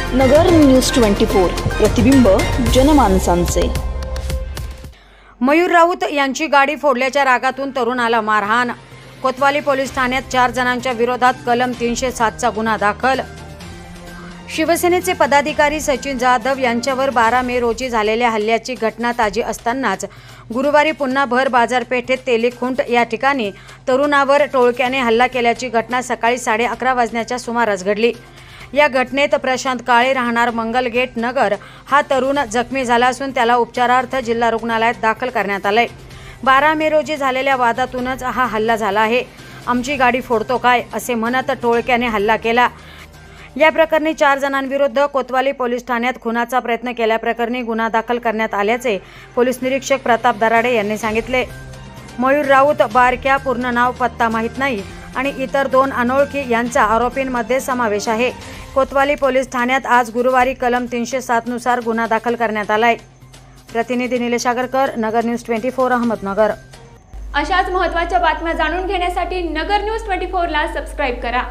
नगर news 24 प्रतिबिंब जनमानसांचे। मयूर राऊत यांची गाडी फोडल्याच्या रागातून तरुणाला मारहाण। कोतवाली पोलीस ठाण्यात 4 जणांच्या विरोधात कलम 307 चा गुन्हा दाखल। शिवसेनेचे पदाधिकारी सचिन जाधव यांच्यावर 12 मे रोजी झालेल्या हल्ल्याची घटना ताजी असतानाच गुरुवारी पुन्हा भर बाजारपेठेत तेलीखुंट या ठिकाणी तरुणावर टोळक्याने हल्ला केल्याची घटना सकाळी 11:30 वाजण्याच्या सुमारास घडली। या घटनेत प्रशांत काळे राहणार मंगलगेट नगर हा तरुण जखमी झाला असून त्याला उपचारार्थ जिल्हा रुग्णालयात दाखल करण्यात आले। 12 मे रोजी झालेल्या वादातूनच हा हल्ला झाला आहे। आमची गाडी फोडतो काय असे म्हणत टोळक्याने हल्ला केला। या प्रकरणी 4 जणांविरुद्ध कोतवाली पोलीस ठाण्यात खुनाचा प्रयत्न केल्याप्रकरणी गुन्हा दाखल करण्यात आल्याचे पोलीस निरीक्षक प्रताप दराडे यांनी सांगितले। मयूर राऊत बारक्या पूर्ण नाव पत्ता माहीत नाही आणि इतर 2 अनोळखी यांचा आरोपींमध्ये समावेश आहे। कोतवाली पोलीस ठाण्यात आज गुरुवारी कलम 307 नुसार गुन्हा दाखल करण्यात आलाय। प्रतिनिधी निलेश आगरकर, नगर न्यूज 24 अहमदनगर। अशाच महत्त्वाच्या बातम्या जाणून घेण्यासाठी नगर न्यूज 24 ला सबस्क्राइब करा।